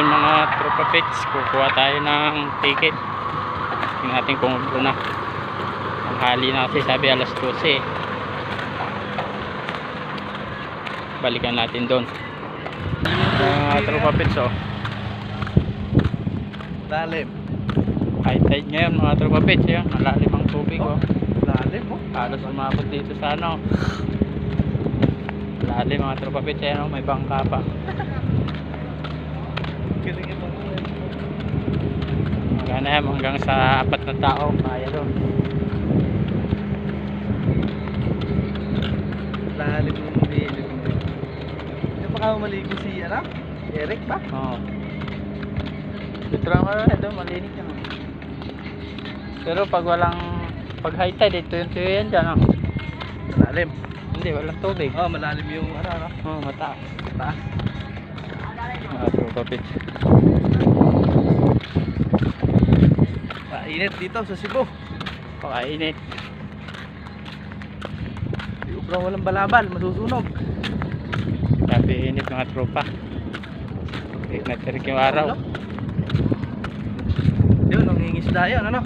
Ayun mga tropa pits, kukuha tayo ng ticket. Tingnan natin kung ano na. Ang hali na kasi sabi alas 12. Balikan natin doon. Mga tropa pits, oh. Lalim. High tide ngayon mga tropa pits, yun. Malalim ang tubig, oh. Lalim mo. Halos umabot dito sa ano. Lalim mga tropa pits, ayan, oh. May bangka pa. Magana yan, hanggang sa 4 na tao kaya doon. Lalim mo. Hindi pa ka maligo si anak? Si Eric ba? Oo. Dito lang ka na doon, malinis naman. Pero pag high tide, ito yung tuyo yan dyan, oh. Malalim. Hindi, walang tubig. Oh, malalim yung ano? Oo, mataas. Taas. Tropa pits. Mainit dito sa Cebu. Pakainit. Sobrang walang balabal, masusunog. Grabe init mga tropa. Nagtirik yung araw. Yun, nangingisda yun, ano?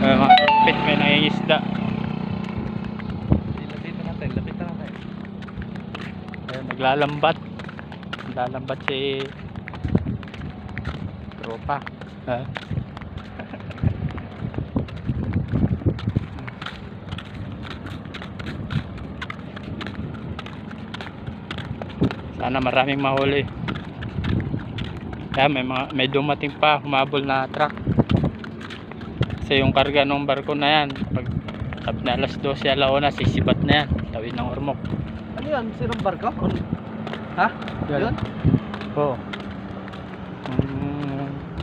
Mga pits may nangingisda. Lapit na natin. Ayun, naglalambat. Naglalambat si tropa. Ha? Sana maraming mahuli. Kaya may dumating pa humabol na truck. Kasi yung karga ng barko na yan, pag sabi na alas 12 alauna, sisibat na yan. Tawid ng Ormoc. Ano yan? Sirang barko? Ha? Yun? Oo.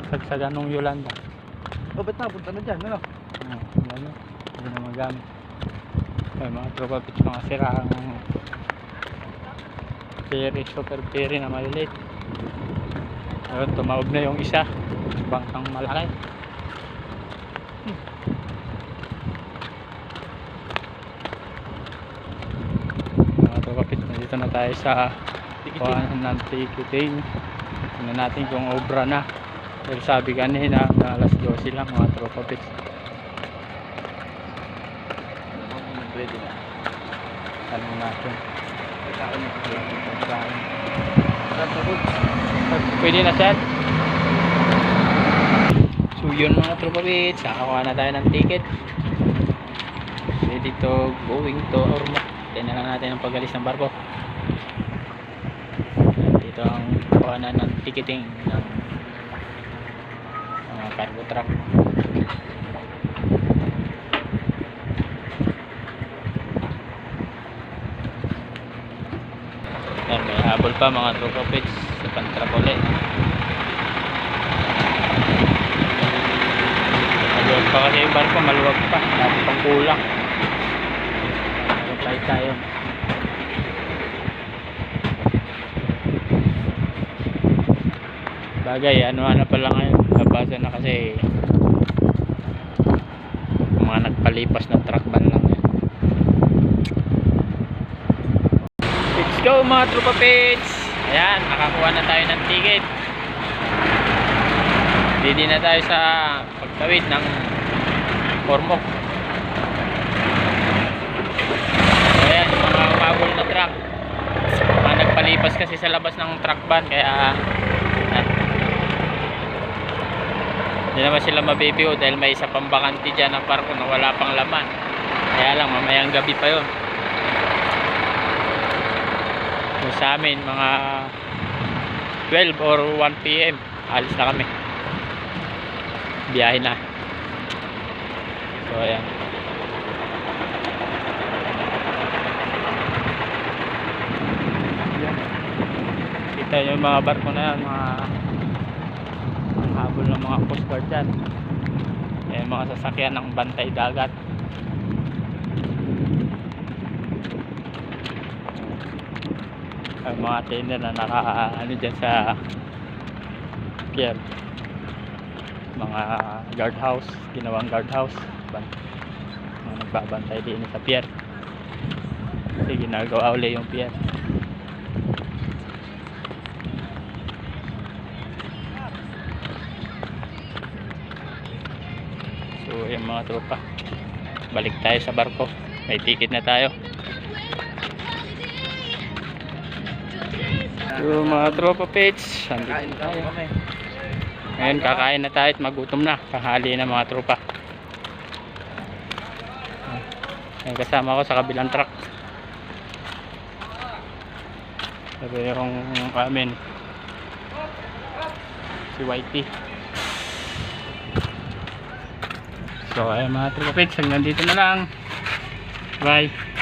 Sagsagan ng Yolanda. O, ba't napunta na dyan? Ano? Ano? Hindi na magamit. Ay, mga tropa pits, mga sirang ferry, super ferry na maliliit. Ayun, tumawag na yung isa. Bangkang malaki. Mga tropa pits, nandito na tayo sa kuhanan ng ticketing. Tingnan natin kung obra na. Pero sabi kanina na alas 12 lang mga tropa pits. Ready na. Tanong natin. Pwede na sir? So yun mga tropa pits, kakakuha na tayo ng ticket. Ready to going to Ormoc. Tayo na lang natin ang pag-alis ng barko. Dito ang kuhanan ng ticketing ng mga cargo truck. Yan, may habol pa mga tropa pits sa pantrap ulit. Maluwag pa kasi yung barko, maluwag pa, dati pang kulang. Reply tayo. Bagay, ano pala ngayon, nabasa na kasi mga nagpalipas na truck ban lang yan. Let's go mga tropa pits. Ayan, nakakuha na tayo ng ticket. Ready na tayo sa pagtawid ng Ormoc. Ayan, yung mga umabol na truck, mga nagpalipas kasi sa labas ng truck ban, kaya hindi naman sila mabibiyo dahil may isa pang bakante dyan ng barko na wala pang laman. Kaya lang mamayang gabi pa yun. So, sa amin mga 12 or 1 PM alis na kami, biyahe na. So ayan, kita yung mga barko na yan, mga habol ng mga coast guard dyan. Ayan, mga sasakyan ng bantay dagat. Ang mga tender na naka dyan sa pier, mga guardhouse, ginawang guardhouse, mga nagbabantay din sa pier kasi ginagawa uli yung pier. yung mga tropa. Balik tayo sa barko. May ticket na tayo. So mga tropa pets, andito Kain na tayo tayo. kami. Ngayon kakain na tayo at magutom na. Kahali na mga tropa. Ngayon kasama ko sa kabilang truck. Sabi yung amin si Whitey. So ayun mga tropa pets, hanggang dito na lang. Bye.